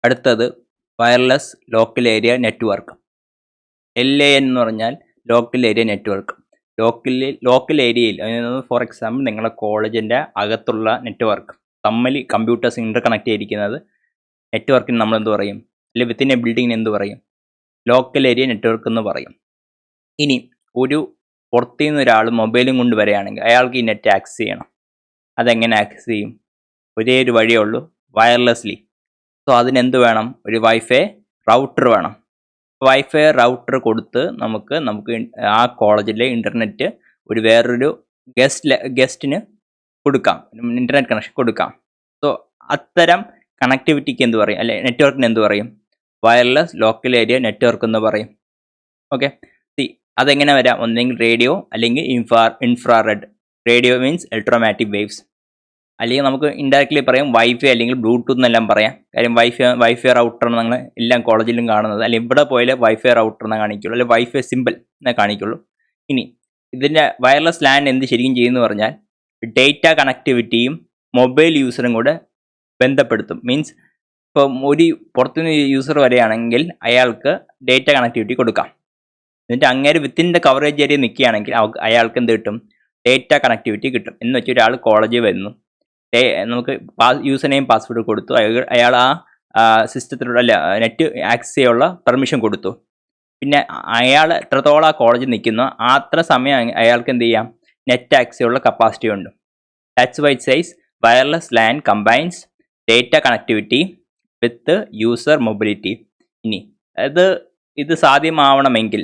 അടുത്തത് wireless local area network. LAN എന്ന് പറഞ്ഞാൽ ലോക്കൽ ഏരിയ നെറ്റ്വർക്ക്. ലോക്കൽ ഏരിയയിൽ, ഫോർ എക്സാമ്പിൾ നിങ്ങളുടെ കോളേജിൻ്റെ അകത്തുള്ള നെറ്റ്വർക്ക് തമ്മിൽ കമ്പ്യൂട്ടേഴ്സ് ഇൻ്റർ കണക്ട് ചെയ്തിരിക്കുന്നത് നെറ്റ്വർക്കിന് നമ്മൾ എന്ത് പറയും? അല്ലെങ്കിൽ വിത്തിൻ എ ബിൽഡിങ്ങിന് എന്ത് പറയും? ലോക്കൽ ഏരിയ നെറ്റ്വർക്ക് എന്ന് പറയും. ഇനി ഒരു പുറത്തു നിന്ന് ഒരാൾ മൊബൈലും കൊണ്ട് വരികയാണെങ്കിൽ അയാൾക്ക് ഈ നെറ്റ് ആക്സസ് ചെയ്യണം. അതെങ്ങനെ ആക്സസ് ചെയ്യും? ഒരേ ഒരു വഴിയേ ഉള്ളൂ, വയർലെസ്ലി. സോ അതിനെന്ത് വേണം? ഒരു വൈഫൈ റൗട്ടർ വേണം. വൈഫൈ റൗട്ടർ കൊടുത്ത് നമുക്ക് ആ കോളേജിലെ ഇൻ്റർനെറ്റ് ഒരു വേറൊരു ഗസ്റ്റിന് കൊടുക്കാം, ഇൻ്റർനെറ്റ് കണക്ഷൻ കൊടുക്കാം. സോ അത്തരം കണക്ടിവിറ്റിക്ക് എന്ത് പറയും? അല്ലെ നെറ്റ്വർക്കിന് എന്ത് പറയും? വയർലെസ് ലോക്കൽ ഏരിയ നെറ്റ്വർക്ക് എന്ന് പറയും. ഓക്കെ, അതെങ്ങനെ വരാം? ഒന്നെങ്കിൽ റേഡിയോ അല്ലെങ്കിൽ infrared. Radio means electromagnetic waves, അല്ലെങ്കിൽ നമുക്ക് ഇൻഡയറക്ട്ലി പറയാം വൈഫൈ അല്ലെങ്കിൽ ബ്ലൂടൂത്ത് എന്നെല്ലാം പറയാം. കാര്യം വൈഫൈ റൗട്ടർ നിങ്ങൾ എല്ലാ കോളേജിലും കാണുന്നത്, അല്ലെങ്കിൽ ഇവിടെ പോയാലേ വൈഫൈ റൗട്ടർ എന്ന് കാണിക്കുള്ളൂ, അല്ലെങ്കിൽ വൈഫൈ സിമ്പിൾ എന്നേ കാണിക്കുള്ളൂ. ഇനി ഇതിൻ്റെ വയർലെസ് ലാൻ എന്ത് ശരിക്കും ചെയ്യുന്നു പറഞ്ഞാൽ ഡേറ്റ കണക്ടിവിറ്റിയും മൊബൈൽ യൂസറും കൂടെ ബന്ധപ്പെടുത്തും. മീൻസ് ഇപ്പം ഒരു പുറത്തുനിന്ന് യൂസർ വരികയാണെങ്കിൽ അയാൾക്ക് ഡേറ്റ കണക്ടിവിറ്റി കൊടുക്കാം. എന്നിട്ട് അങ്ങേര് വിത്തിൻ ദ കവറേജ് ഏരിയ നിൽക്കുകയാണെങ്കിൽ അയാൾക്ക് എന്ത് കിട്ടും? ഡേറ്റ കണക്ടിവിറ്റി കിട്ടും. എന്ന് വെച്ചാൽ ഒരാൾ കോളേജിൽ വരുന്നു, നമുക്ക് യൂസർ നെയിം പാസ്വേഡ് കൊടുത്തു, അയാൾ ആ സിസ്റ്റത്തിലുള്ള നെറ്റ് ആക്സസ് ചെയ്യാനുള്ള പെർമിഷൻ കൊടുത്തു. പിന്നെ അയാൾ എത്രത്തോളം ആ കോളേജിൽ നിൽക്കുന്നോ അത്ര സമയം അയാൾക്ക് എന്ത് ചെയ്യാം? നെറ്റ് ആക്സസ് ചെയ്യാനുള്ള കപ്പാസിറ്റി ഉണ്ട്. That's why it says wireless LAN combines data connectivity with user mobility. ഇനി ഇത് സാധ്യമാവണമെങ്കിൽ,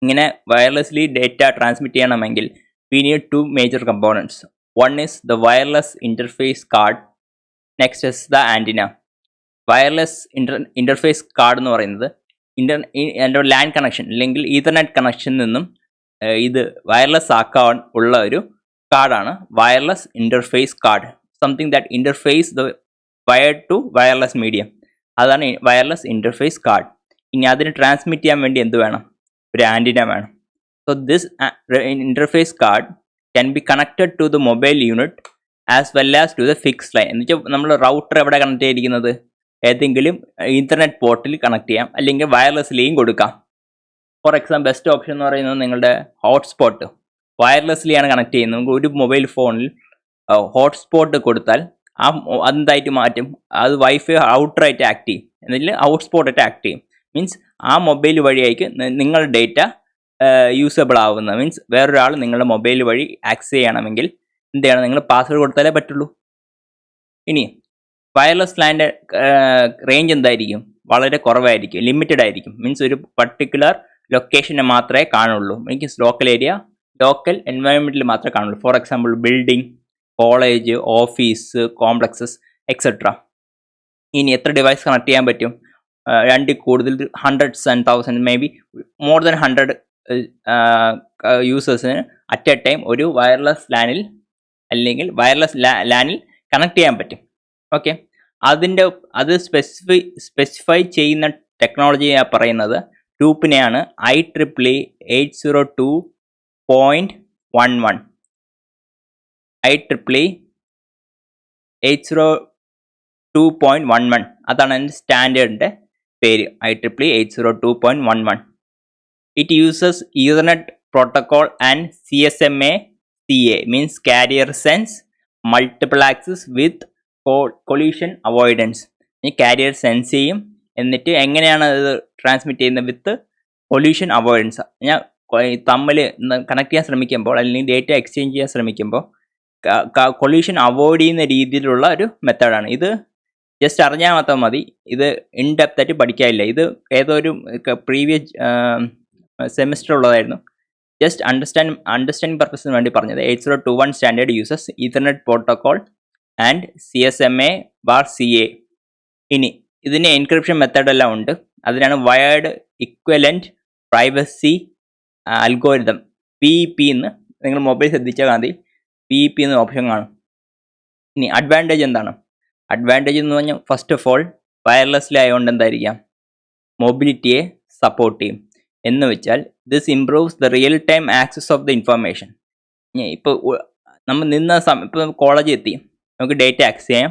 ഇങ്ങനെ വയർലെസ്ലി ഡേറ്റ ട്രാൻസ്മിറ്റ് ചെയ്യണമെങ്കിൽ we need two major components. One is the wireless interface card, next is the antenna. Wireless interface card എന്ന് പറയുന്നത് LAN connection അല്ലെങ്കിൽ ethernet connection നിന്നും ഇത് വയർലെസ് ആക്കാൻ ഉള്ള ഒരു കാർഡാണ് wireless interface card. Something that interface the wire to wireless medium, അതാണ് വയർലെസ് ഇൻ്റർഫേസ് കാർഡ്. ഇനി അതിന് ട്രാൻസ്മിറ്റ് ചെയ്യാൻ വേണ്ടി എന്ത് വേണം? ഒരു ആൻറ്റിന വേണം. So this interface card can be connected to the mobile unit as well as to the fixed line. എന്ന് വെച്ചാൽ നമ്മൾ റൗട്ടർ എവിടെ കണക്ട് ചെയ്തിരിക്കുന്നത്? ഏതെങ്കിലും ഇൻ്റർനെറ്റ് പോർട്ടിൽ കണക്ട് ചെയ്യാം, അല്ലെങ്കിൽ വയർലെസ്ലിയും കൊടുക്കാം. ഫോർ എക്സാമ്പിൾ ബെസ്റ്റ് ഓപ്ഷൻ എന്ന് പറയുന്നത് നിങ്ങളുടെ ഹോട്ട്സ്പോട്ട് വയർലെസ്ലിയാണ് കണക്ട് ചെയ്യുന്നത്. നമുക്ക് ഒരു മൊബൈൽ ഫോണിൽ ഹോട്ട്സ്പോട്ട് കൊടുത്താൽ അതെന്തായിട്ട് മാറ്റും? അത് വൈഫൈ റൗട്ടറായിട്ട് ആക്ട് ചെയ്യും, എന്നിട്ട് ഹോട്ട്സ്പോട്ടായിട്ട് ആക്ട് ചെയ്യും. മീൻസ് ആ മൊബൈൽ വഴിയായിരിക്കും നിങ്ങളുടെ ഡേറ്റ യൂസബിൾ ആവുന്ന. മീൻസ് വേറൊരാൾ നിങ്ങളുടെ മൊബൈൽ വഴി ആക്സസ് ചെയ്യണമെങ്കിൽ എന്ത് ചെയ്യണം? നിങ്ങൾ പാസ്വേഡ് കൊടുത്താലേ പറ്റുള്ളൂ. ഇനി വയർലെസ് ലാൻ്റെ റേഞ്ച് എന്തായിരിക്കും? വളരെ കുറവായിരിക്കും, ലിമിറ്റഡ് ആയിരിക്കും. മീൻസ് ഒരു പർട്ടിക്കുലർ ലൊക്കേഷനെ മാത്രമേ കാണുള്ളൂ. മീൻസ് ലോക്കൽ ഏരിയ, ലോക്കൽ എൻവയോൺമെൻറ്റിൽ മാത്രമേ കാണുള്ളൂ. For example building, college, office, complexes etcetera. ഇനി എത്ര ഡിവൈസ് കണക്ട് ചെയ്യാൻ പറ്റും? രണ്ടിൽ കൂടുതൽ, hundreds and thousand, may be more than 100 യൂസേഴ്സിന് അറ്റ് എ ടൈം ഒരു വയർലെസ് ലാനിൽ അല്ലെങ്കിൽ വയർലെസ് ലാനിൽ കണക്ട് ചെയ്യാൻ പറ്റും. ഓക്കെ, അത് സ്പെസിഫൈ ചെയ്യുന്ന ടെക്നോളജി പറയുന്നത് ടൂപ്പിനെയാണ്. IEEE 802.11 IEEE 802.11 അതാണ് അതിൻ്റെ സ്റ്റാൻഡേർഡിൻ്റെ പേര്. IEEE 802.11. It uses Ethernet protocol and CSMA/CA, means carrier sense multiple access with collision avoidance. ഈ കാരിയർ സെൻസ് ചെയ്യും, എന്നിട്ട് എങ്ങനെയാണ് അത് ട്രാൻസ്മിറ്റ് ചെയ്യുന്നത്? വിത്ത് കൊല്യൂഷൻ അവോയ്ഡൻസ്. ഞാൻ തമ്മിൽ കണക്ട് ചെയ്യാൻ ശ്രമിക്കുമ്പോൾ അല്ലെങ്കിൽ ഡേറ്റ എക്സ്ചേഞ്ച് ചെയ്യാൻ ശ്രമിക്കുമ്പോൾ കൊല്യൂഷൻ അവോയ്ഡ് ചെയ്യുന്ന രീതിയിലുള്ള ഒരു മെത്തേഡാണ് ഇത്. ജസ്റ്റ് അറിഞ്ഞാൽ മാത്രം മതി, ഇത് ഇൻ ഡെപ്ത് ആയിട്ട് പഠിക്കാനില്ല. ഇത് ഏതോ ഒരു പ്രീവിയസ് സെമിസ്റ്റർ ഉള്ളതായിരുന്നു. ജസ്റ്റ് അണ്ടർസ്റ്റാൻഡിങ് പർപ്പസിന് വേണ്ടി പറഞ്ഞത്. 8021 standard uses ethernet protocol and CSMA/CA. ഇനി ഇതിന് എൻക്രിപ്ഷൻ മെത്തേഡ് എല്ലാം ഉണ്ട്. അതിനാണ് wired equivalent privacy algorithm, PEP എന്ന്. നിങ്ങൾ മൊബൈൽ ശ്രദ്ധിച്ചാൽ മതി, PEP എന്ന ഓപ്ഷൻ കാണും. ഇനി അഡ്വാൻറ്റേജ് എന്താണ്? അഡ്വാൻറ്റേജ് എന്ന് പറഞ്ഞാൽ ഫസ്റ്റ് ഓഫ് ഓൾ വയർലെസ്ലി ആയതുകൊണ്ട് എന്തായിരിക്കാം? മൊബിലിറ്റിയെ സപ്പോർട്ട് ചെയ്യും. എന്ന് വെച്ചാൽ this improves the real time access of the information. ഇപ്പോൾ നമ്മൾ ഇപ്പോൾ കോളേജിൽ എത്തി, നമുക്ക് ഡേറ്റ ആക്സസ് ചെയ്യാം,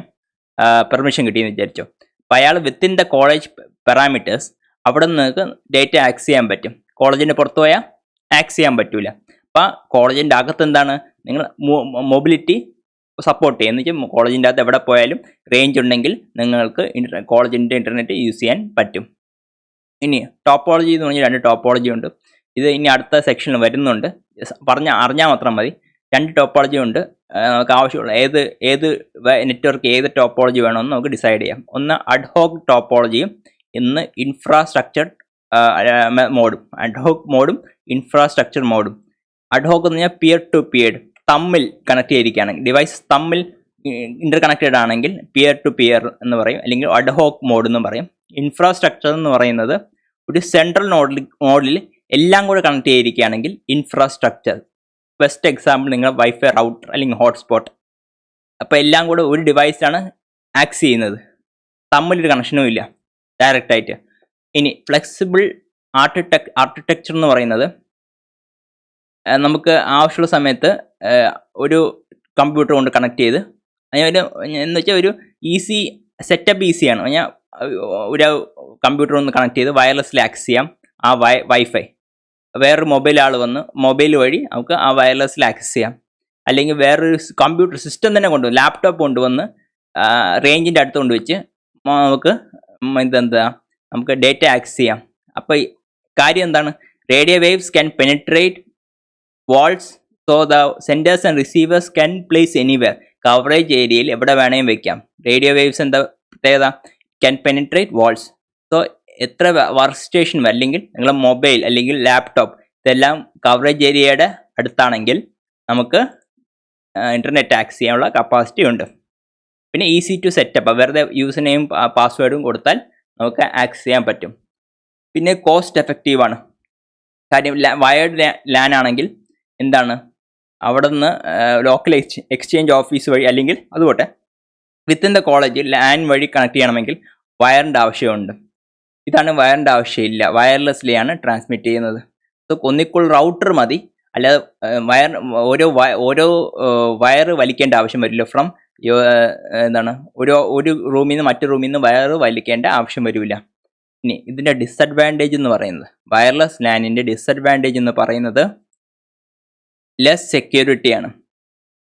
പെർമിഷൻ കിട്ടിയെന്ന് വിചാരിച്ചോ. അപ്പോൾ അയാൾ വിത്തിൻ ദ കോളേജ് പാരാമീറ്റേഴ്സ് അവിടെ നിങ്ങൾക്ക് ഡേറ്റ ആക്സസ് ചെയ്യാൻ പറ്റും. കോളേജിൻ്റെ പുറത്ത് പോയാൽ ആക്സസ് ചെയ്യാൻ പറ്റില്ല. അപ്പോൾ കോളേജിൻ്റെ അകത്ത് എന്താണ്, നിങ്ങൾ മൊബിലിറ്റി സപ്പോർട്ട് ചെയ്യും. എന്ന് വെച്ചാൽ കോളേജിൻ്റെ അകത്ത് എവിടെ പോയാലും റേഞ്ച് ഉണ്ടെങ്കിൽ നിങ്ങൾക്ക് കോളേജിൻ്റെ ഇൻ്റർനെറ്റ് യൂസ് ചെയ്യാൻ പറ്റും. ഇനി ടോപ്പോളജി എന്ന് പറഞ്ഞാൽ 2 ടോപ്പോളജി ഉണ്ട്. ഇത് ഇനി അടുത്ത സെക്ഷനിൽ വരുന്നുണ്ട്. അറിഞ്ഞാൽ മാത്രം മതി. 2 ടോപ്പോളജി ഉണ്ട്. നമുക്ക് ആവശ്യമുള്ള ഏത് നെറ്റ്വർക്ക് ഏത് ടോപ്പോളജി വേണമെന്ന് നമുക്ക് ഡിസൈഡ് ചെയ്യാം. ഒന്ന് അഡ്ഹോക്ക് ടോപ്പോളജിയും ഇന്ന് ഇൻഫ്രാസ്ട്രക്ചർ മോഡും. അഡ്ഹോക്ക് മോഡും ഇൻഫ്രാസ്ട്രക്ചർ മോഡും. അഡ്ഹോക്ക് എന്ന് പറഞ്ഞാൽ പിയർ ടു പിയർ, തമ്മിൽ കണക്ട് ചെയ്തിരിക്കുകയാണെങ്കിൽ, ഡിവൈസ് തമ്മിൽ ഇന്റർ കണക്റ്റഡ് ആണെങ്കിൽ പിയർ ടു പിയർ എന്ന് പറയും, അല്ലെങ്കിൽ അഡ്ഹോക്ക് മോഡ് എന്ന് പറയും. ഇൻഫ്രാസ്ട്രക്ചർ എന്ന് പറയുന്നത് ഒരു സെൻട്രൽ നോഡിൽ എല്ലാം കൂടെ കണക്ട് ചെയ്തിരിക്കുകയാണെങ്കിൽ ഇൻഫ്രാസ്ട്രക്ചർ. ബെസ്റ്റ് എക്സാമ്പിൾ നിങ്ങൾ വൈഫൈ റൗട്ടർ അല്ലെങ്കിൽ ഹോട്ട്സ്പോട്ട്. അപ്പോൾ എല്ലാം കൂടെ ഒരു ഡിവൈസാണ് ആക്സസ് ചെയ്യുന്നത്, തമ്മിലൊരു കണക്ഷനും ഇല്ല ഡയറക്റ്റ് ആയിട്ട്. ഇനി ഫ്ലെക്സിബിൾ ആർക്കിടെക്ചർ എന്ന് പറയുന്നത് നമുക്ക് ആവശ്യമുള്ള സമയത്ത് ഒരു കമ്പ്യൂട്ടർ കൊണ്ട് കണക്ട് ചെയ്ത് എന്ന് വെച്ചാൽ ഒരു ഈസി സെറ്റപ്പ് ഈസിയാണ്. ഞാൻ ഒരു കമ്പ്യൂട്ടർ ഒന്ന് കണക്ട് ചെയ്ത് വയർലെസ്സിൽ ആക്സസ് ചെയ്യാം ആ വൈഫൈ. വേറൊരു മൊബൈൽ വന്ന് മൊബൈൽ വഴി നമുക്ക് ആ വയർലെസ്സിൽ ആക്സസ് ചെയ്യാം. അല്ലെങ്കിൽ വേറൊരു കമ്പ്യൂട്ടർ സിസ്റ്റം തന്നെ കൊണ്ടുവന്ന് ലാപ്ടോപ്പ് കൊണ്ടുവന്ന് റേഞ്ചിൻ്റെ അടുത്ത് കൊണ്ടുവച്ച് നമുക്ക് ഡേറ്റ ആക്സസ് ചെയ്യാം. അപ്പോൾ കാര്യം എന്താണ്, radio waves can penetrate walls, so the senders and receivers can place anywhere. Coverage ഏരിയയിൽ എവിടെ വേണമെങ്കിലും വെക്കാം. റേഡിയോ വേവ്സ് എന്താ പ്രത്യേകത, ക്യാൻ പെനിട്രേറ്റ് വാൾസ്. സോ എത്ര വർക്ക് സ്റ്റേഷൻ അല്ലെങ്കിൽ നിങ്ങളുടെ മൊബൈൽ അല്ലെങ്കിൽ ലാപ്ടോപ്പ് ഇതെല്ലാം കവറേജ് ഏരിയയുടെ അടുത്താണെങ്കിൽ നമുക്ക് ഇൻ്റർനെറ്റ് ആക്സസ് ചെയ്യാനുള്ള കപ്പാസിറ്റി ഉണ്ട്. പിന്നെ ഈസി ടു സെറ്റപ്പ്, വെറുതെ യൂസർ നെയിം പാസ്വേഡും കൊടുത്താൽ നമുക്ക് ആക്സസ് ചെയ്യാൻ പറ്റും. പിന്നെ കോസ്റ്റ് എഫക്റ്റീവാണ്. കാര്യം വയേർഡ് ലാൻ ആണെങ്കിൽ എന്താണ്, അവിടെ നിന്ന് ലോക്കൽ എക്സ്ചേഞ്ച് ഓഫീസ് വഴി അല്ലെങ്കിൽ അതുപോട്ടെ വിത്തിൻ ദ കോളേജ് ലാൻ വഴി കണക്ട് ചെയ്യണമെങ്കിൽ വയറിൻ്റെ ആവശ്യമുണ്ട്. ഇതാണ് വയറിൻ്റെ ആവശ്യമില്ല, വയർലെസ്ലിയാണ് ട്രാൻസ്മിറ്റ് ചെയ്യുന്നത്. സോ ഒന്നിക്കുൾ റൗട്ടർ മതി, അല്ലാതെ ഓരോ വയർ വലിക്കേണ്ട ആവശ്യം വരില്ല. ഫ്രം ഒരു റൂമിൽ നിന്ന് മറ്റു റൂമിൽ നിന്ന് വയർ വലിക്കേണ്ട ആവശ്യം വരില്ല. ഇനി ഇതിൻ്റെ ഡിസഡ്വാൻറ്റേജ് എന്ന് പറയുന്നത്, വയർലെസ് ലാനിൻ്റെ ഡിസഡ്വാൻറ്റേജ് എന്ന് പറയുന്നത് ലെസ് സെക്യൂരിറ്റിയാണ്.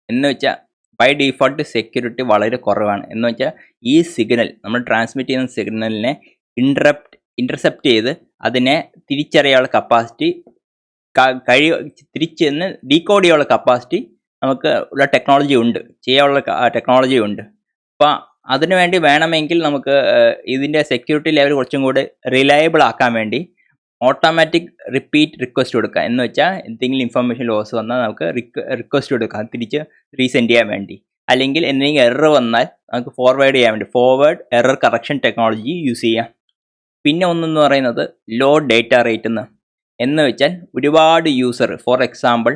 എന്ന് വെച്ചാൽ ബൈ ഡീഫോൾട്ട് സെക്യൂരിറ്റി വളരെ കുറവാണ്. എന്ന് വെച്ചാൽ ഈ സിഗ്നൽ നമ്മൾ ട്രാൻസ്മിറ്റ് ചെയ്യുന്ന സിഗ്നലിനെ ഇൻ്റർസെപ്റ്റ് ചെയ്ത് അതിനെ തിരിച്ചറിയാനുള്ള കപ്പാസിറ്റി തിരിച്ചെന്ന് ഡീകോഡ് ചെയ്യാനുള്ള കപ്പാസിറ്റി നമുക്ക് ഉള്ള ടെക്നോളജി ഉണ്ട്, ചെയ്യാനുള്ള ടെക്നോളജി ഉണ്ട്. അപ്പോൾ അതിനു വേണ്ടി വേണമെങ്കിൽ നമുക്ക് ഇതിൻ്റെ സെക്യൂരിറ്റി ലെവൽ കുറച്ചും കൂടി റിലയബിൾ ആക്കാൻ വേണ്ടി ഓട്ടോമാറ്റിക് റിപ്പീറ്റ് റിക്വസ്റ്റ് കൊടുക്കുക. എന്ന് വെച്ചാൽ എന്തെങ്കിലും ഇൻഫർമേഷൻ ലോസ് വന്നാൽ നമുക്ക് റിക്വസ്റ്റ് കൊടുക്കാം തിരിച്ച് റീസെൻഡ് ചെയ്യാൻ വേണ്ടി. അല്ലെങ്കിൽ എന്തെങ്കിലും എറർ വന്നാൽ നമുക്ക് ഫോർവേഡ് ചെയ്യാൻ വേണ്ടി forward error correction technology use ചെയ്യാം. പിന്നെ ഒന്നെന്ന് പറയുന്നത് ലോ ഡേറ്റ റേറ്റ് എന്ന് വെച്ചാൽ ഒരുപാട് യൂസർ, ഫോർ എക്സാമ്പിൾ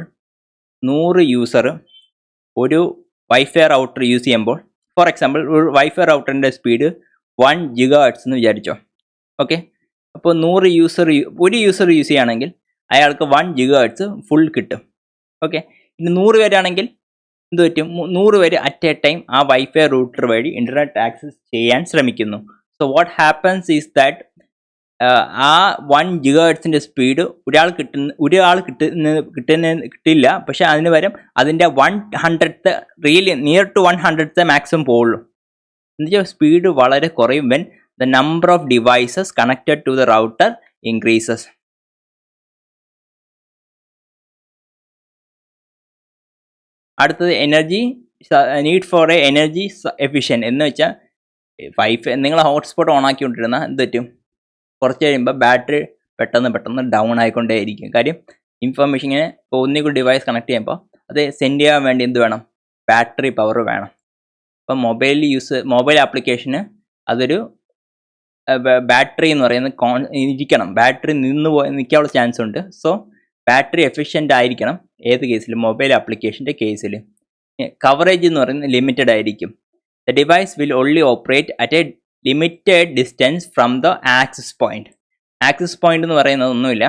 100 യൂസർ ഒരു വൈഫൈ റൗട്ടർ യൂസ് ചെയ്യുമ്പോൾ, ഫോർ എക്സാമ്പിൾ ഒരു വൈഫൈ റൗട്ടറിൻ്റെ സ്പീഡ് 1 GHz എന്ന് വിചാരിച്ചോ. ഓക്കെ, അപ്പോൾ 100 യൂസർ ഒരു യൂസർ യൂസ് ചെയ്യുകയാണെങ്കിൽ അയാൾക്ക് 1 GHz ഫുൾ കിട്ടും. ഓക്കെ, ഇനി 100 പേരാണെങ്കിൽ എന്ത് പറ്റും, 100 പേര് അറ്റ് എ ടൈം ആ വൈഫൈ റൂട്ടർ വഴി ഇൻ്റർനെറ്റ് ആക്സസ് ചെയ്യാൻ ശ്രമിക്കുന്നു. So what happens is that ആ 1 GHz സ്പീഡ് ഒരാൾ കിട്ടില്ല, പക്ഷെ അതിന് പകരം അതിൻ്റെ 100th really near to 100th maximum പോകുള്ളൂ. എന്നുവെച്ചാൽ സ്പീഡ് വളരെ കുറയും when the number of devices connected to the router increases. അടുത്തത് energy need for a energy efficient. എന്ന് വെച്ചാൽ വൈഫൈ നിങ്ങൾ ഹോട്ട്സ്പോട്ട് ഓൺ ആക്കിക്കൊണ്ടിരുന്നാൽ എന്ത് പറ്റും, കുറച്ച് കഴിയുമ്പോൾ ബാറ്ററി പെട്ടെന്ന് ഡൗൺ ആയിക്കൊണ്ടേയിരിക്കും. കാര്യം ഇൻഫർമേഷൻ ഇങ്ങനെ ഒന്നികൂടി ഡിവൈസ് കണക്ട് ചെയ്യുമ്പോൾ അത് സെൻഡ് ചെയ്യാൻ വേണ്ടി എന്ത് വേണം, ബാറ്ററി പവർ വേണം. അപ്പം മൊബൈൽ ആപ്ലിക്കേഷന് അതൊരു ബാറ്ററി എന്ന് പറയുന്നത് ഇരിക്കണം. ബാറ്ററി നിൽക്കാനുള്ള ചാൻസ് ഉണ്ട്. സോ ബാറ്ററി എഫിഷ്യൻ്റ് ആയിരിക്കണം ഏത് കേസിൽ, മൊബൈൽ ആപ്ലിക്കേഷൻ്റെ കേസിൽ. കവറേജ് എന്ന് പറയുന്നത് ലിമിറ്റഡ് ആയിരിക്കും. The device will only operate at A limited distance from the access point. Access point എന്ന് പറയുന്നത് ഒന്നുമില്ല.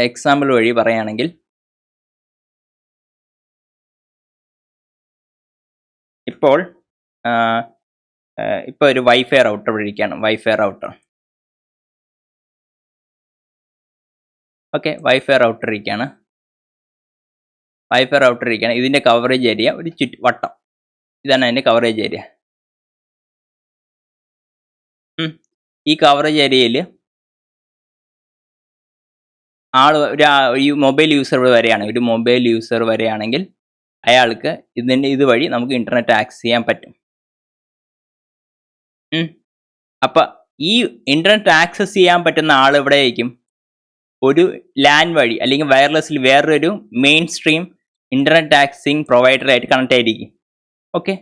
എക്സാമ്പിൾ വഴി പറയുകയാണെങ്കിൽ ഇപ്പോൾ ഇപ്പോൾ ഒരു വൈഫൈ റൗട്ടർ വിളിക്കുകയാണ്, wifi router. Okay, wifi router ഇരിക്കുകയാണ്. ഇതിൻ്റെ കവറേജ് ഏരിയ ഒരു വട്ടം, ഇതാണ് അതിൻ്റെ കവറേജ് ഏരിയ. ഈ കവറേജ് ഏരിയയിൽ ഒരു മൊബൈൽ യൂസർ വരെയാണെങ്കിൽ അയാൾക്ക് ഇതുവഴി നമുക്ക് ഇൻ്റർനെറ്റ് ആക്സസ് ചെയ്യാൻ പറ്റും. അപ്പം ഈ ഇൻ്റർനെറ്റ് ആക്സസ് ചെയ്യാൻ പറ്റുന്ന ആൾ എവിടെയായിരിക്കും? ഒരു ലാൻ വഴി അല്ലെങ്കിൽ വയർലെസ്സിൽ വേറൊരു മെയിൻ സ്ട്രീം ഇൻ്റർനെറ്റ് ആക്സസിങ് പ്രൊവൈഡറായിട്ട് കണക്ട് ആയിരിക്കും. ഓക്കെ,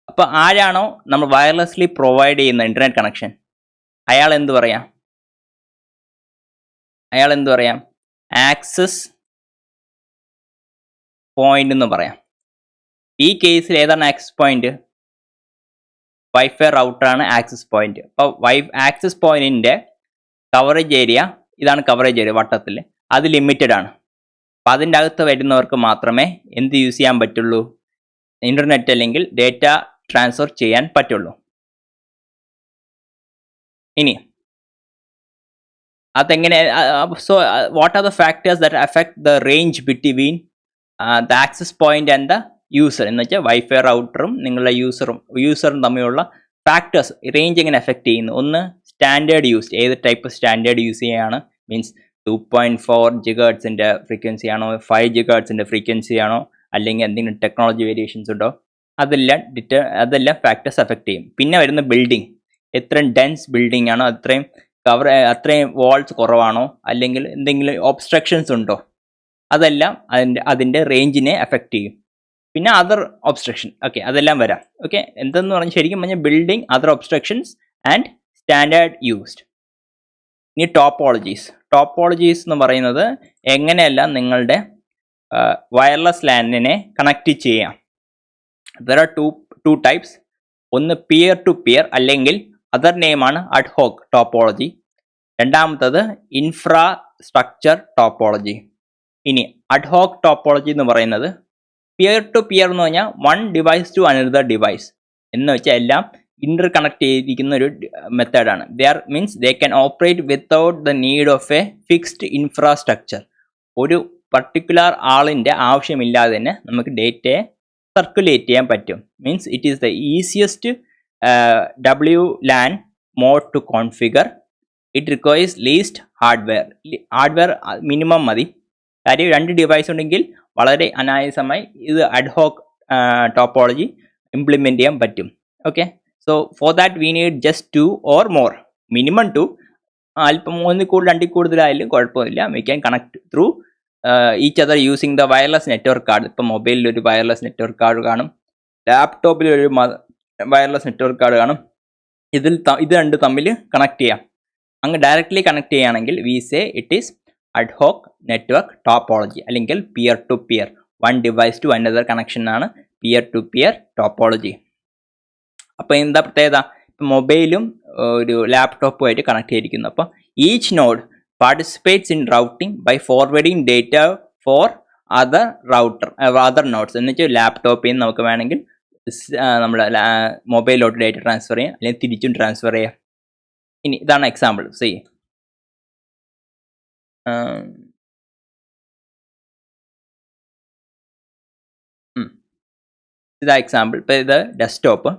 അപ്പോൾ ആരാണോ നമ്മൾ വയർലെസ്ലി പ്രൊവൈഡ് ചെയ്യുന്ന ഇൻ്റർനെറ്റ് കണക്ഷൻ, അയാൾ എന്ത് പറയാം? ആക്സസ് പോയിന്റ് എന്ന് പറയാം. ഈ കേസിൽ ഏതാണ് ആക്സസ് പോയിന്റ്? വൈഫൈ റൗട്ടറാണ് ആക്സസ് പോയിന്റ്. അപ്പോൾ ആക്സസ് പോയിന്റിന്റെ കവറേജ് ഏരിയ, ഇതാണ് കവറേജ് ഏരിയ വട്ടത്തിൽ, അത് ലിമിറ്റഡ് ആണ്. അപ്പം അതിൻ്റെ അകത്ത് വരുന്നവർക്ക് മാത്രമേ എന്ത് യൂസ് ചെയ്യാൻ പറ്റുള്ളൂ? ഇൻ്റർനെറ്റ് അല്ലെങ്കിൽ ഡേറ്റ ട്രാൻസ്ഫർ ചെയ്യാൻ പറ്റുള്ളൂ. ഇനി അതെങ്ങനെ? So what are the factors that affect the range between the access point and the user എന്ന് വെച്ചാൽ വൈഫൈ റൗട്ടറും നിങ്ങളുടെ യൂസറും തമ്മിലുള്ള ഫാക്ടേഴ്സ് റേഞ്ച് എങ്ങനെ എഫക്ട് ചെയ്യുന്നു? ഒന്ന്, സ്റ്റാൻഡേർഡ് യൂസ്, ഏത് ടൈപ്പ് സ്റ്റാൻഡേർഡ് യൂസ് ചെയ്യുകയാണ്, മീൻസ് 2.4 GHz ഫ്രീക്വൻസി ആണോ, 5 GHz ഫ്രീക്വൻസി ആണോ, അല്ലെങ്കിൽ എന്തെങ്കിലും ടെക്നോളജി വേരിയേഷൻസ് ഉണ്ടോ, അതെല്ലാം ഫാക്ടേഴ്സ് എഫക്ട് ചെയ്യും. പിന്നെ വരുന്ന ബിൽഡിംഗ്, എത്രയും ഡെൻസ് ബിൽഡിംഗ് ആണോ, അത്രയും വാൾസ് കുറവാണോ, അല്ലെങ്കിൽ എന്തെങ്കിലും ഒബ്സ്ട്രക്ഷൻസ് ഉണ്ടോ, അതെല്ലാം അതിൻ്റെ റേഞ്ചിനെ എഫക്ട് ചെയ്യും. പിന്നെ അതർ ഒബ്സ്ട്രക്ഷൻ, ഓക്കെ, അതെല്ലാം വരാം. ഓക്കെ, എന്തെന്ന് പറഞ്ഞാൽ ശരിക്കും പറഞ്ഞാൽ building, other obstructions and standard used. ഇനി ടോപ്പോളജീസ് എന്ന് പറയുന്നത് എങ്ങനെയെല്ലാം നിങ്ങളുടെ വയർലെസ് ലാനിനെ കണക്ട് ചെയ്യാം. There are two types. ഒന്ന് പിയർ ടു പിയർ, അല്ലെങ്കിൽ അതർ നെയിമാണ് അഡ്ഹോക് ടോപ്പോളജി. രണ്ടാമത്തത് ഇൻഫ്രാസ്ട്രക്ചർ ടോപ്പോളജി. ഇനി അഡ്ഹോക് ടോപ്പോളജി എന്ന് പറയുന്നത് പിയർ ടു പിയർ എന്ന് പറഞ്ഞാൽ one device to another device എന്ന് വെച്ചാൽ എല്ലാം ഇന്റർ കണക്ട് ചെയ്തിരിക്കുന്ന ഒരു മെത്തേഡാണ്. They can operate without the need of a fixed infrastructure. ഒരു പർട്ടിക്കുലർ ആളിൻ്റെ ആവശ്യമില്ലാതെ തന്നെ നമുക്ക് ഡേറ്റയെ സർക്കുലേറ്റ് ചെയ്യാൻ പറ്റും. Means it is the easiest WLAN mode to configure. It requires least hardware minimum മതി. കാര്യം 2 ഡിവൈസ് ഉണ്ടെങ്കിൽ വളരെ അനായാസമായി ഇത് അഡ്ഹോക് ടോപ്പോളജി ഇംപ്ലിമെൻറ്റ് ചെയ്യാൻ പറ്റും. Okay, so for that we need just 2 or more, minimum 2. അല്പം 1 കൂടുതലായാലും കുഴപ്പമില്ല. We can connect through each other using the wireless network card. ഇപ്പം മൊബൈലിൽ ഒരു വയർലെസ് നെറ്റ്വർക്ക് കാർഡ് കാണും, ലാപ്ടോപ്പിൽ ഒരു വയർലെസ് നെറ്റ്വർക്ക് കാർഡ് കാണും. ഇത് രണ്ട് തമ്മിൽ കണക്ട് ചെയ്യാം. അങ്ങ് ഡയറക്റ്റ്ലി കണക്ട് ചെയ്യുകയാണെങ്കിൽ we say it is ad hoc network topology, അല്ലെങ്കിൽ peer to peer, one device to another connection ആണ് പിയർ ടു പിയർ ടോപ്പോളജി. അപ്പോൾ എന്താ പ്രത്യേകത? ഇപ്പം മൊബൈലും ഒരു ലാപ്ടോപ്പുമായിട്ട് കണക്ട് ചെയ്തിരിക്കുന്നു. അപ്പോൾ each node participates in routing by forwarding data for other nodes. എന്ന് വെച്ചാൽ ലാപ്ടോപ്പിൽ നിന്ന് നമുക്ക് വേണമെങ്കിൽ നമ്മുടെ മൊബൈലിലോട്ട് ഡേറ്റ ട്രാൻസ്ഫർ ചെയ്യാം, അല്ലെങ്കിൽ തിരിച്ചും ട്രാൻസ്ഫർ ചെയ്യാം. ഇനി ഇതാണ് എക്സാമ്പിൾ. ഇതാ എക്സാമ്പിൾ. ഇപ്പോൾ ഇത് ഡെസ്ക്ടോപ്പ്,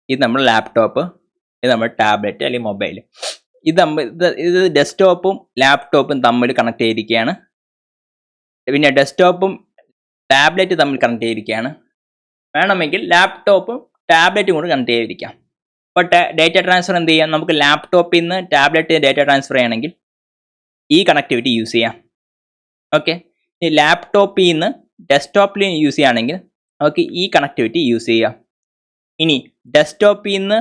ഇത് നമ്മുടെ ലാപ്ടോപ്പ്, ഇത് നമ്മുടെ ടാബ്ലറ്റ് അല്ലെങ്കിൽ മൊബൈൽ. ഇത് ഡെസ്ക്ടോപ്പും ലാപ്ടോപ്പും തമ്മിൽ കണക്ട് ചെയ്തിരിക്കുകയാണ്. പിന്നെ ഡെസ്ക്ടോപ്പും ടാബ്ലറ്റ് തമ്മിൽ കണക്ട് ചെയ്തിരിക്കുകയാണ്. വേണമെങ്കിൽ ലാപ്ടോപ്പും ടാബ്ലറ്റും കൂടി കണക്ട് ചെയ്തിരിക്കാം. അപ്പോൾ ഡേറ്റ ട്രാൻസ്ഫർ എന്ത് ചെയ്യാം? നമുക്ക് ലാപ്ടോപ്പിൽ നിന്ന് ടാബ്ലറ്റ് ഡേറ്റ ട്രാൻസ്ഫർ ചെയ്യണമെങ്കിൽ ഈ കണക്ടിവിറ്റി യൂസ് ചെയ്യാം. ഓക്കെ, ഈ ലാപ്ടോപ്പിൽ നിന്ന് ഡെസ്ക്ടോപ്പിൽ യൂസ് ചെയ്യുകയാണെങ്കിൽ നമുക്ക് ഈ കണക്ടിവിറ്റി യൂസ് ചെയ്യാം. ഇനി ഡെസ്ക്ടോപ്പിൽ നിന്ന്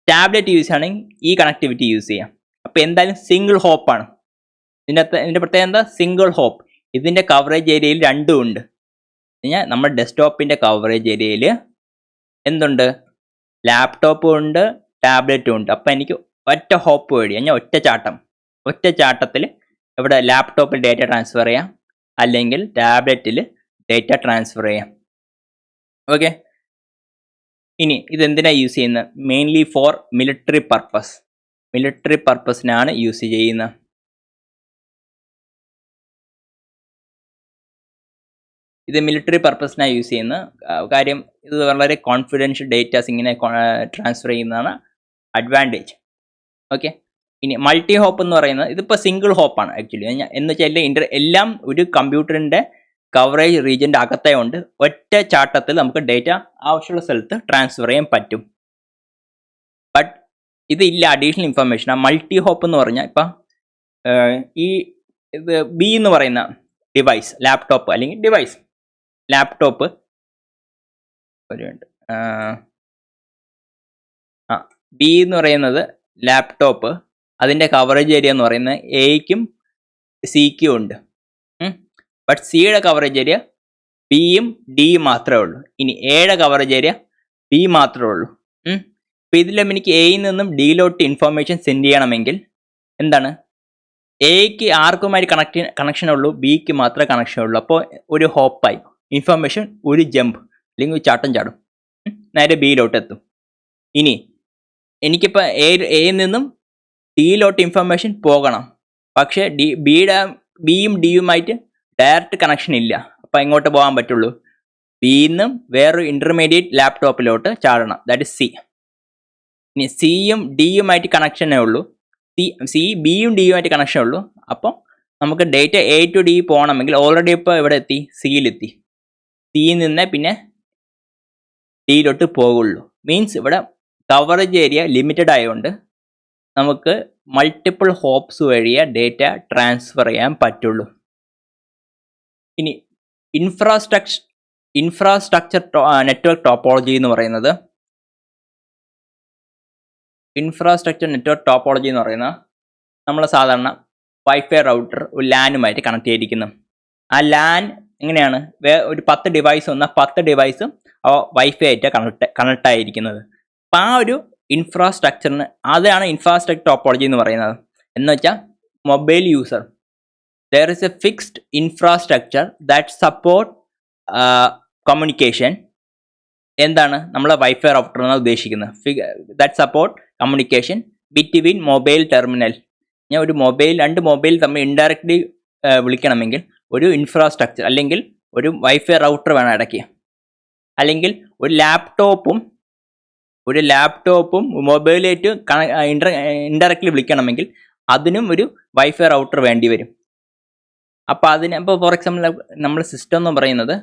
ടാബ്ലറ്റ് യൂസ് ചെയ്യുകയാണെങ്കിൽ ഈ കണക്ടിവിറ്റി യൂസ് ചെയ്യാം. അപ്പോൾ എന്തായാലും സിംഗിൾ ഹോപ്പാണ്. ഇതിൻ്റെ പ്രത്യേകത എന്താ? Single hope. ഇതിൻ്റെ കവറേജ് ഏരിയയിൽ രണ്ടും ഉണ്ട്. കഴിഞ്ഞാൽ നമ്മുടെ ഡെസ്ക്ടോപ്പിൻ്റെ കവറേജ് ഏരിയയിൽ എന്തുണ്ട്? ലാപ്ടോപ്പും ഉണ്ട്, ടാബ്ലറ്റും ഉണ്ട്. അപ്പം എനിക്ക് ഒറ്റ ഹോപ്പ് വഴി, കഴിഞ്ഞാൽ ഒറ്റ ചാട്ടത്തിൽ ഇവിടെ ലാപ്ടോപ്പിൽ ഡേറ്റ ട്രാൻസ്ഫർ ചെയ്യാം, അല്ലെങ്കിൽ ടാബ്ലറ്റിൽ ഡേറ്റ ട്രാൻസ്ഫർ ചെയ്യാം. ഓക്കെ, ഇനി ഇതെന്തിനാണ് യൂസ് ചെയ്യുന്നത്? Mainly for military purpose. Military പർപ്പസിനാണ് യൂസ് ചെയ്യുന്നത്. ഇത് മിലിറ്ററി പർപ്പസിനാണ് യൂസ് ചെയ്യുന്ന കാര്യം. ഇത് വളരെ കോൺഫിഡൻഷ്യൽ ഡേറ്റാസ് ഇങ്ങനെ ട്രാൻസ്ഫർ ചെയ്യുന്നതാണ് അഡ്വാൻറ്റേജ്. ഓക്കെ. ഇനി മൾട്ടി ഹോപ്പ് എന്ന് പറയുന്നത് ഇതിപ്പോൾ സിംഗിൾ ഹോപ്പാണ് ആക്ച്വലി. എന്ന് വെച്ചാൽ എല്ലാം ഒരു കമ്പ്യൂട്ടറിൻ്റെ കവറേജ് റീജിയൻ്റെ അകത്തേ ഉണ്ട്. ഒറ്റ ചാട്ടത്തിൽ നമുക്ക് ഡേറ്റ ആവശ്യമുള്ള സ്ഥലത്ത് ട്രാൻസ്ഫർ ചെയ്യാൻ പറ്റും. ബട്ട് ഇതില്ല അഡീഷണൽ ഇൻഫർമേഷൻ. ആ മൾട്ടി ഹോപ്പ് എന്ന് പറഞ്ഞാൽ ഇപ്പം ഈ ഇത് ബി എന്ന് പറയുന്ന ഡിവൈസ്, ലാപ്ടോപ്പ് അല്ലെങ്കിൽ ഡിവൈസ്, ലാപ്ടോപ്പ് ഒരു മിനിറ്റ്, ബി എന്ന് പറയുന്നത് ലാപ്ടോപ്പ്, അതിൻ്റെ കവറേജ് ഏരിയ എന്ന് പറയുന്നത് എയ്ക്കും സിക്കും ഉണ്ട്. ബട്ട് സിയുടെ കവറേജ് ഏരിയ ബിയും ഡിയും മാത്രമേ ഉള്ളൂ. ഇനി എയുടെ കവറേജ് ഏരിയ ബി മാത്രമേ ഉള്ളൂ. അപ്പോൾ ഇതിലും എനിക്ക് എയിൽ നിന്നും ഡിയിലോട്ട് ഇൻഫർമേഷൻ സെൻഡ് ചെയ്യണമെങ്കിൽ എന്താണ്, എക്ക് ആർക്കുമായിട്ട് കണക്ഷൻ ഉള്ളൂ, ബിക്ക് മാത്രമേ കണക്ഷൻ ഉള്ളൂ. അപ്പോൾ ഒരു ഹോപ്പായി ഇൻഫർമേഷൻ ഒരു ജമ്പ് അല്ലെങ്കിൽ ഒരു ചാട്ടം ചാടും, നേരെ ബിയിലോട്ട് എത്തും. ഇനി എനിക്കിപ്പോൾ എയിൽ നിന്നും ഡിയിലോട്ട് ഇൻഫർമേഷൻ പോകണം, പക്ഷേ ബിയും ഡിയുമായിട്ട് ഡയറക്റ്റ് കണക്ഷൻ ഇല്ല. അപ്പോൾ എങ്ങോട്ട് പോകാൻ പറ്റുള്ളൂ? ബിയിൽ നിന്നും വേറൊരു ഇൻ്റർമീഡിയറ്റ് ലാപ്ടോപ്പിലോട്ട് ചാടണം, ദാറ്റ് ഇസ് സി. ഇനി സിയും ഡിയുമായിട്ട് കണക്ഷനേ ഉള്ളൂ, സി ബിയും ഡിയുമായിട്ട് കണക്ഷൻ ഉള്ളൂ. അപ്പം നമുക്ക് ഡേറ്റ എ ടു ഡി പോകണമെങ്കിൽ ഓൾറെഡി ഇപ്പോൾ ഇവിടെ എത്തി, സിയിലെത്തി. സിയിൽ നിന്ന് പിന്നെ ഡിയിലോട്ട് പോകുള്ളൂ. മീൻസ് ഇവിടെ കവറേജ് ഏരിയ ലിമിറ്റഡ് ആയതുകൊണ്ട് നമുക്ക് മൾട്ടിപ്പിൾ ഹോപ്സ് വഴിയേ ഡേറ്റ ട്രാൻസ്ഫർ ചെയ്യാൻ പറ്റുള്ളൂ. ഇനി ഇൻഫ്രാസ്ട്രക്ചർ നെറ്റ്വർക്ക് ടോപ്പോളജി എന്ന് പറയുന്നത്, നമ്മൾ സാധാരണ വൈഫൈ റൗട്ടർ ഒരു ലാനുമായിട്ട് കണക്ട് ചെയ്തിരിക്കുന്നു. ആ ലാൻ എങ്ങനെയാണ്, ഒരു 10 ഡിവൈസ് വന്നാൽ 10 ഡിവൈസും വൈഫൈ ആയിട്ട് കണക്ട് ആയിരിക്കുന്നത്. അപ്പം ആ ഒരു ഇൻഫ്രാസ്ട്രക്ചറിന് അതാണ് ഇൻഫ്രാസ്ട്രക്ചർ ടോപ്പോളജി എന്ന് പറയുന്നത്. എന്ന് വെച്ചാൽ mobile user, there is a fixed infrastructure that support communication. എന്താണ് നമ്മളെ വൈഫൈ റൗട്ടർ എന്നാണ് ഉദ്ദേശിക്കുന്നത്. That support communication between mobile terminal. ഞാൻ ഒരു രണ്ട് മൊബൈൽ തമ്മിൽ ഇൻഡയറക്റ്റ്ലി വിളിക്കണമെങ്കിൽ ഒരു ഇൻഫ്രാസ്ട്രക്ചർ അല്ലെങ്കിൽ ഒരു വൈഫൈ റൗട്ടർ വേണം ഇടയ്ക്ക്. അല്ലെങ്കിൽ ഒരു ലാപ്ടോപ്പും മൊബൈലായിട്ട് ഇൻഡയറക്റ്റ്ലി വിളിക്കണമെങ്കിൽ അതിനും ഒരു വൈഫൈ റൗട്ടർ വേണ്ടി വരും. അപ്പോൾ ഇപ്പോൾ ഫോർ എക്സാമ്പിൾ നമ്മൾ സിസ്റ്റം എന്ന് പറയുന്നത്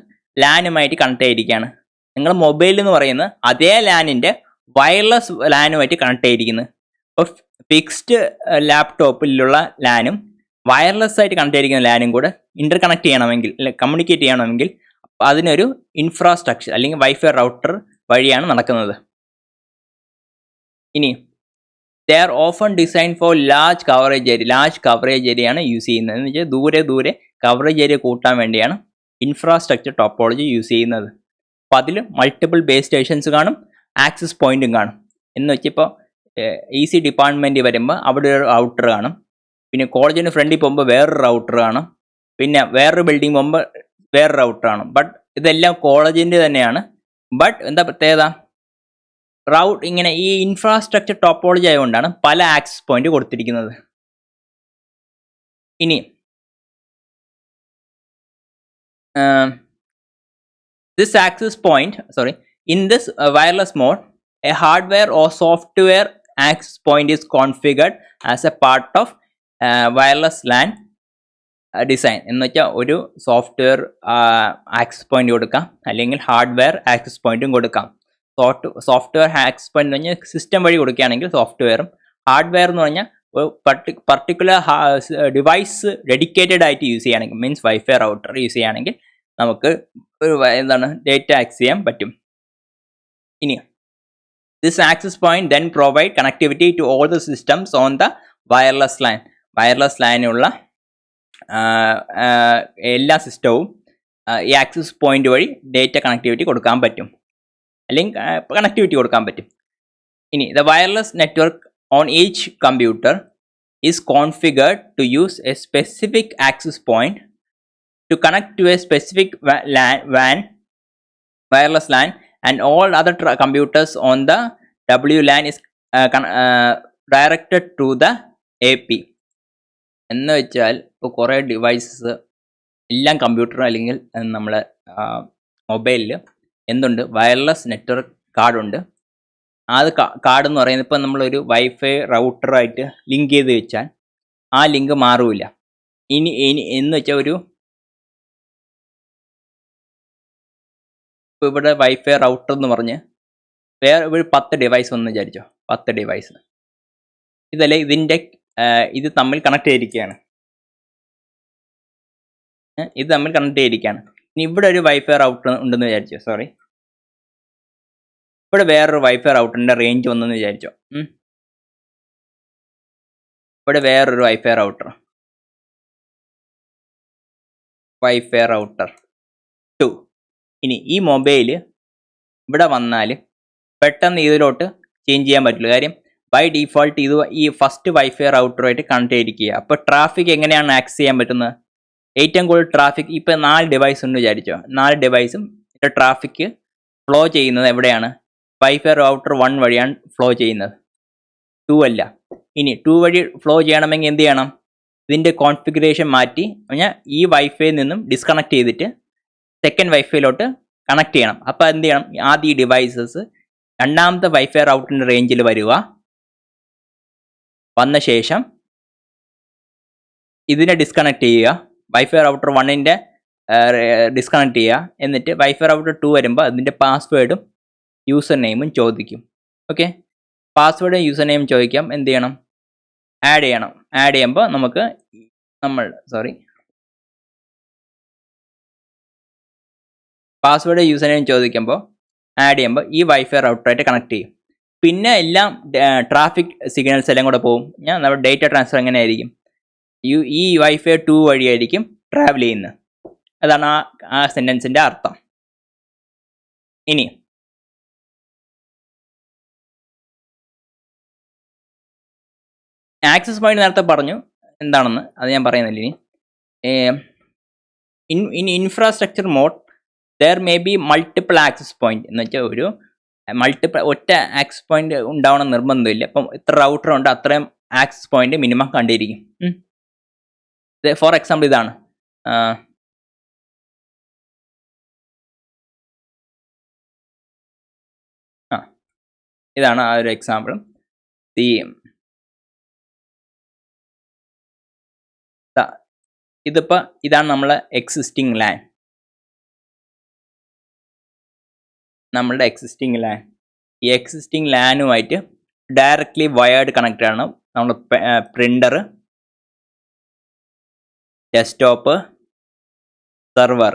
ലാനുമായിട്ട് കണക്ട് ചെയ്തിരിക്കുകയാണ്. നിങ്ങൾ മൊബൈൽ എന്ന് പറയുന്നത് അതേ ലാനിൻ്റെ വയർലെസ് ലാനുമായിട്ട് കണക്ട് ചെയ്തിരിക്കുന്നത്. അപ്പോൾ ഫിക്സ്ഡ് ലാപ്ടോപ്പിലുള്ള ലാനും വയർലെസ് ആയിട്ട് കണക്ട് ചെയ്തിരിക്കുന്ന ലാനും കൂടെ കണക്ട് ചെയ്യണമെങ്കിൽ കമ്മ്യൂണിക്കേറ്റ് ചെയ്യണമെങ്കിൽ അതിനൊരു ഇൻഫ്രാസ്ട്രക്ചർ അല്ലെങ്കിൽ വൈഫൈ റൗട്ടർ വഴിയാണ് നടക്കുന്നത്. ഇനി they are often designed for large coverage area ആണ് യൂസ് ചെയ്യുന്നത്. എന്ന് വെച്ചാൽ ദൂരെ കവറേജ് ഏരിയ കൂട്ടാൻ വേണ്ടിയാണ് ഇൻഫ്രാസ്ട്രക്ചർ ടോപ്പോളജി യൂസ് ചെയ്യുന്നത്. അപ്പോൾ അതിൽ മൾട്ടിപ്പിൾ ബേസ് സ്റ്റേഷൻസ് കാണും, ആക്സസ് പോയിന്റും കാണും. എന്ന് വെച്ചാൽ ഇപ്പോൾ EC ഡിപ്പാർട്ട്മെൻറ്റ് വരുമ്പോൾ അവിടെ ഒരു റൗട്ടർ കാണും, പിന്നെ കോളേജിന് ഫ്രണ്ടിൽ പോകുമ്പോൾ വേറൊരു റൗട്ടർ കാണും, പിന്നെ വേറൊരു ബിൽഡിംഗ് പോകുമ്പോൾ വേറൊരു റൗട്ടർ കാണും. ബട്ട് ഇതെല്ലാം കോളേജിൻ്റെ തന്നെയാണ്. ബട്ട് എന്താ പ്രത്യേകത, ഇങ്ങനെ ഈ ഇൻഫ്രാസ്ട്രക്ചർ ടോപ്പോളജി ആയതുകൊണ്ടാണ് പല ആക്സസ് പോയിന്റ് കൊടുത്തിരിക്കുന്നത്. ഇനി this access point in this wireless mode, a hardware or software access point is configured as a part of wireless LAN design. എന്ന് വെച്ചാൽ ഒരു സോഫ്റ്റ്വെയർ ആക്സസ് പോയിന്റ് കൊടുക്കാം, അല്ലെങ്കിൽ ഹാർഡ്വെയർ ആക്സസ് പോയിന്റും കൊടുക്കാം. സോഫ്റ്റ്വെയർ ആക്സസ് പോയിന്റ് എന്ന് പറഞ്ഞാൽ സിസ്റ്റം വഴി കൊടുക്കുകയാണെങ്കിൽ സോഫ്റ്റ്വെയറും, ഹാർഡ്വെയർ എന്ന് പറഞ്ഞാൽ പർട്ടിക്കുലർ ഡിവൈസ് ഡെഡിക്കേറ്റഡ് ആയിട്ട് യൂസ് ചെയ്യുകയാണെങ്കിൽ, മീൻസ് വൈഫൈ റൗട്ടർ യൂസ് ചെയ്യുകയാണെങ്കിൽ നമുക്ക് ഒരു ഡേറ്റ ആക്സസ് ചെയ്യാൻ പറ്റും. ഇനി this access point then provide connectivity to all the systems on the wireless ലാനുള്ള എല്ലാ സിസ്റ്റവും ഈ ആക്സസ് പോയിന്റ് വഴി ഡേറ്റ കണക്ടിവിറ്റി കൊടുക്കാൻ പറ്റും, അല്ലെങ്കിൽ കണക്ടിവിറ്റി കൊടുക്കാൻ പറ്റും. ഇനി the wireless network on each computer is configured to use a specific access point to connect to a specific wireless LAN and all other computers on the WLAN is directed to the AP. എന്ന് വെച്ചാൽ ഇപ്പോൾ കുറേ devices എല്ലാം computer അല്ലെങ്കിൽ നമ്മളെ മൊബൈലിൽ എന്തുണ്ട്, wireless network കാർഡുണ്ട്. അത് കാർഡ് എന്ന് പറയുന്നത് ഇപ്പം നമ്മളൊരു വൈഫൈ റൗട്ടറായിട്ട് ലിങ്ക് ചെയ്ത് വെച്ചാൽ ആ ലിങ്ക് മാറില്ല. ഇനി എന്ന് വെച്ചാൽ ഇപ്പോൾ ഇവിടെ വൈഫൈ റൗട്ടർ എന്ന് പറഞ്ഞ് വേറെ ഒരു 10 ഡിവൈസ് ഒന്ന് വിചാരിച്ചോ, 10 ഡിവൈസ് ഇതല്ലേ ഇത് തമ്മിൽ കണക്ട് ചെയ്തിരിക്കുകയാണ്. ഇത് തമ്മിൽ കണക്ട് ചെയ്തിരിക്കുകയാണ്. ഇനി ഇവിടെ ഒരു വൈഫൈ റൗട്ടർ ഉണ്ടെന്ന് വിചാരിച്ചോ, സോറി, ഇവിടെ വേറൊരു വൈഫൈ റൗട്ടറിൻ്റെ റേഞ്ച് വന്നെന്ന് വിചാരിച്ചോ. ഇവിടെ വേറൊരു വൈഫൈ റൗട്ടർ 2. ഇനി ഈ മൊബൈൽ ഇവിടെ വന്നാൽ പെട്ടെന്ന് ഇതിലോട്ട് ചേഞ്ച് ചെയ്യാൻ പറ്റില്ല. കാര്യം ബൈ ഡീഫോൾട്ട് ഇത് ഈ ഫസ്റ്റ് വൈഫൈ റൗട്ടറുമായിട്ട് കണക്ട് ചെയ്തിരിക്കുക. അപ്പോൾ ട്രാഫിക് എങ്ങനെയാണ് ആക്സസ് ചെയ്യാൻ പറ്റുന്നത്? ഏറ്റവും കൂടുതൽ ട്രാഫിക് ഇപ്പോൾ 4 ഡിവൈസ് ഉണ്ട് വിചാരിച്ചോ. 4 ഡിവൈസും ട്രാഫിക് ഫ്ലോ ചെയ്യുന്നത് എവിടെയാണ്? വൈഫൈ റൗട്ടർ 1 വഴിയാണ് ഫ്ലോ ചെയ്യുന്നത്, 2 അല്ല. ഇനി 2 വഴി ഫ്ലോ ചെയ്യണമെങ്കിൽ എന്ത് ചെയ്യണം? ഇതിൻ്റെ കോൺഫിഗറേഷൻ മാറ്റി കഴിഞ്ഞാൽ ഈ വൈഫൈയിൽ നിന്നും ഡിസ്കണക്ട് ചെയ്തിട്ട് സെക്കൻഡ് വൈഫൈയിലോട്ട് കണക്ട് ചെയ്യണം. അപ്പോൾ എന്ത് ചെയ്യണം? ആദ്യം ഈ ഡിവൈസസ് രണ്ടാമത്തെ വൈഫൈ റൗട്ടറിൻ്റെ റേഞ്ചിൽ വന്ന ശേഷം ഇതിനെ ഡിസ്കണക്ട് ചെയ്യുക. വൈഫൈ റൗട്ടർ 1ൻ്റെ ഡിസ്കണക്ട് ചെയ്യുക. എന്നിട്ട് വൈഫൈ റൗട്ടർ 2 വരുമ്പോൾ അതിൻ്റെ പാസ്വേഡും യൂസർ നെയിമും ചോദിക്കും. ഓക്കെ, പാസ്വേഡും യൂസർ നെയിം ചോദിക്കാം. എന്ത് ചെയ്യണം? ആഡ് ചെയ്യണം. ആഡ് ചെയ്യുമ്പോൾ നമുക്ക് പാസ്വേഡ് യൂസർ നെയിം ചോദിക്കുമ്പോൾ ആഡ് ചെയ്യുമ്പോൾ ഈ വൈഫൈ റൗട്ടറായിട്ട് കണക്ട് ചെയ്യും. പിന്നെ എല്ലാം ട്രാഫിക് സിഗ്നൽസ് എല്ലാം കൂടെ പോകും. നമ്മുടെ ഡേറ്റ ട്രാൻസ്ഫർ എങ്ങനെയായിരിക്കും? ഈ വൈഫൈ 2 വഴിയായിരിക്കും ട്രാവൽ ചെയ്യുന്നത്. അതാണ് ആ സെൻറ്റൻസിൻ്റെ അർത്ഥം. ഇനി ആക്സസ് പോയിന്റ് നേരത്തെ പറഞ്ഞു എന്താണെന്ന്, അത് ഞാൻ പറയുന്നില്ല. ഇനി in infrastructure mode there may be multiple access point എന്ന് വെച്ചാൽ ഒറ്റ ആക്സസ് പോയിന്റ് ഉണ്ടാവണം നിർബന്ധമില്ല. ഇപ്പം ഇത്ര റൗട്ടർ ഉണ്ട്, അത്രയും ആക്സസ് പോയിന്റ് മിനിമം കണ്ടിരിക്കും. ഫോർ എക്സാമ്പിൾ ഇതാണ്, ഇതാണ് ആ ഒരു എക്സാമ്പിൾ. ഇതാണ് നമ്മളെ എക്സിസ്റ്റിംഗ് ലാൻ. ഈ എക്സിസ്റ്റിംഗ് ലാനുമായിട്ട് ഡയറക്റ്റ്ലി വയേർഡ് കണക്റ്റ് ആണ് നമ്മൾ പ്രിൻ്റർ, ഡെസ്ക്ടോപ്പ്, സെർവർ.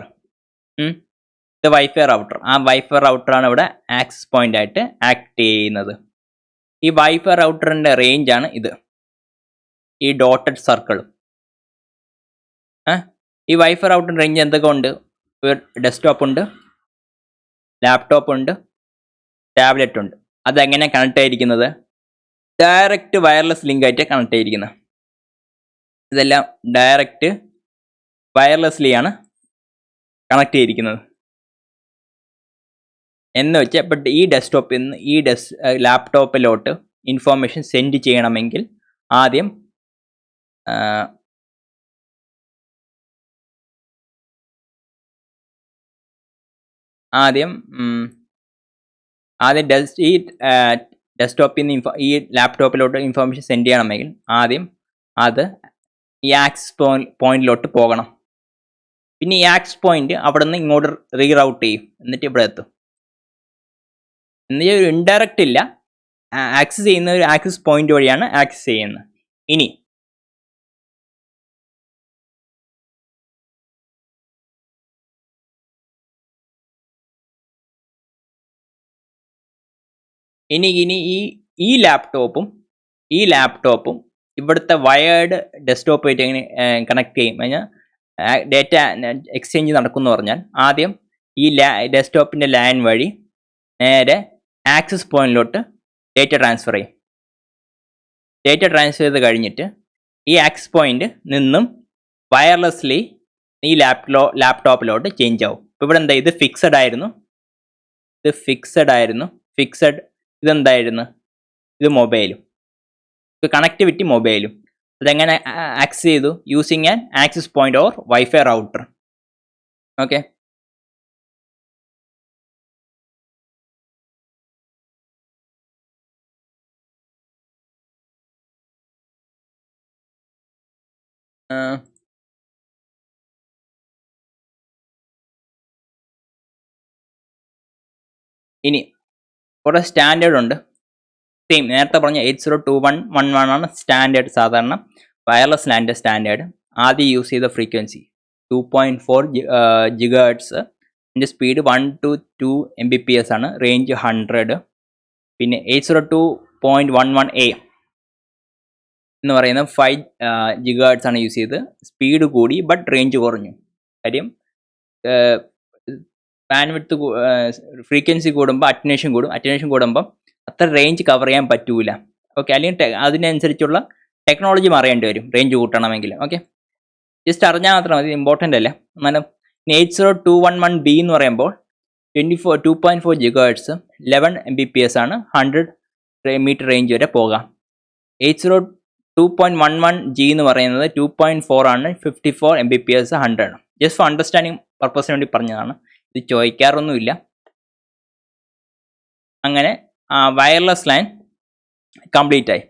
ഇത് വൈഫൈ റൗട്ടർ. ആ വൈഫൈ റൗട്ടറാണ് ഇവിടെ ആക്സസ് പോയിന്റ് ആയിട്ട് ആക്ട് ചെയ്യുന്നത്. ഈ വൈഫൈ റൗട്ടറിൻ്റെ റേഞ്ചാണ് ഇത്, ഈ ഡോട്ടഡ് സർക്കിൾ. ഈ വൈഫൈ റൗട്ടറിൻ്റെ റേഞ്ച് എന്തൊക്കെ ഉണ്ട്? ഡെസ്ക്ടോപ്പ് ഉണ്ട്, ലാപ്ടോപ്പ് ഉണ്ട്, ടാബ്ലറ്റ് ഉണ്ട്. അതെങ്ങനെ കണക്ട് ആയിരിക്കുന്നത്? ഡയറക്റ്റ് വയർലെസ് ലിങ്ക് ആയിട്ട് കണക്ട് ചെയ്തിരിക്കുന്നത്. ഇതെല്ലാം ഡയറക്റ്റ് വയർലെസ്ലിയാണ് കണക്ട് ചെയ്തിരിക്കുന്നത്. എന്ന് വെച്ചാൽ ഇപ്പം ഈ ഡെസ്ക്ടോപ്പിൽ നിന്ന് ഈ ലാപ്ടോപ്പിലോട്ട് ഇൻഫോർമേഷൻ സെൻഡ് ചെയ്യണമെങ്കിൽ ആദ്യം ഈ ഡെസ്ക്ടോപ്പിൽ നിന്ന് ഈ ലാപ്ടോപ്പിലോട്ട് ഇൻഫോർമേഷൻ സെൻഡ് ചെയ്യണമെങ്കിൽ ആദ്യം അത് ഈ ആക്സസ് പോയിന്റിലോട്ട് പോകണം. പിന്നെ ഈ ആക്സസ് പോയിന്റ് അവിടെ നിന്ന് ഇങ്ങോട്ട് റീറൗട്ട് ചെയ്യും, എന്നിട്ട് ഇവിടെ എത്തും. എന്നുവെച്ചാൽ ഒരു ഇൻഡയറക്റ്റ് ഇല്ല, ആക്സസ് ചെയ്യുന്ന ഒരു ആക്സസ് പോയിന്റ് വഴിയാണ് ആക്സസ് ചെയ്യുന്നത്. ഇനി ഈ ലാപ്ടോപ്പും ഇവിടുത്തെ വയേർഡ് ഡെസ്ക്ടോപ്പായിട്ട് എങ്ങനെ കണക്ട് ചെയ്യും കഴിഞ്ഞാൽ ഡേറ്റ എക്സ്ചേഞ്ച് നടക്കുമെന്ന് പറഞ്ഞാൽ ആദ്യം ഈ ഡെസ്ക്ടോപ്പിൻ്റെ ലാൻ വഴി നേരെ ആക്സസ് പോയിന്റിലോട്ട് ഡേറ്റ ട്രാൻസ്ഫർ ചെയ്യും. ഡേറ്റ ട്രാൻസ്ഫർ ചെയ്ത് കഴിഞ്ഞിട്ട് ഈ ആക്സസ് പോയിന്റ് നിന്നും വയർലെസ്ലി ഈ ലാപ്ടോപ്പിലോട്ട് ചേഞ്ച് ആവും. ഇപ്പോൾ ഇവിടെ എന്താ, ഇത് ഫിക്സഡ് ആയിരുന്നു, ഇത് ഫിക്സഡ് ആയിരുന്നു. ഫിക്സഡ് ഇതെന്തായിരുന്നു? ഇത് മൊബൈലും. ഇത് കണക്ടിവിറ്റി മൊബൈലും. അതെങ്ങനെ ആക്സസ് ചെയ്തു? Using an access point or wifi router. Okay, ഇനി കുറേ സ്റ്റാൻഡേർഡ് ഉണ്ട്. സെയിം നേരത്തെ പറഞ്ഞ 802.111 ആണ് സ്റ്റാൻഡേർഡ്. സാധാരണ വയർലെസ് ലാൻ്റെ സ്റ്റാൻഡേർഡ്. ആദ്യം യൂസ് ചെയ്ത ഫ്രീക്വൻസി 2.4 GHz. ഇതിൻ്റെ സ്പീഡ് 1 to 2 Mbps ആണ്. റേഞ്ച് 100. പിന്നെ 802.11a എന്ന് പറയുന്ന 5 GHz ആണ് യൂസ് ചെയ്ത്. സ്പീഡ് കൂടി ബട്ട് റേഞ്ച് കുറഞ്ഞു. കാര്യം ബാൻഡ്വിഡ്ത്ത് ഫ്രീക്വൻസി കൂടുമ്പോൾ അറ്റൻഷൻ കൂടും. അറ്റൻഷൻ കൂടുമ്പോൾ അത്ര റേഞ്ച് കവർ ചെയ്യാൻ പറ്റൂല. ഓക്കെ, അല്ലെങ്കിൽ അതിനനുസരിച്ചുള്ള ടെക്നോളജി മാറേണ്ടി വരും റേഞ്ച് കൂട്ടണമെങ്കിൽ. ഓക്കെ, ജസ്റ്റ് അറിഞ്ഞാൽ മാത്രം മതി, ഇമ്പോർട്ടൻ്റ് അല്ല. എന്നാലും 802.11b എന്ന് പറയുമ്പോൾ 2.4 GHz 11 Mbps ആണ്. 100 മീറ്റർ റേഞ്ച് വരെ പോകാം. 802.11g എന്ന് പറയുന്നത് 2.4 ആണ്. 54 Mbps 100. ജസ്റ്റ് ഫോർ അണ്ടർസ്റ്റാൻഡിങ് പർപ്പസിന് വേണ്ടി പറഞ്ഞതാണ്. ഇത് ചോദിക്കാറൊന്നുമില്ല. അങ്ങനെ വയർലെസ് ലൈൻ കംപ്ലീറ്റ് ആയി.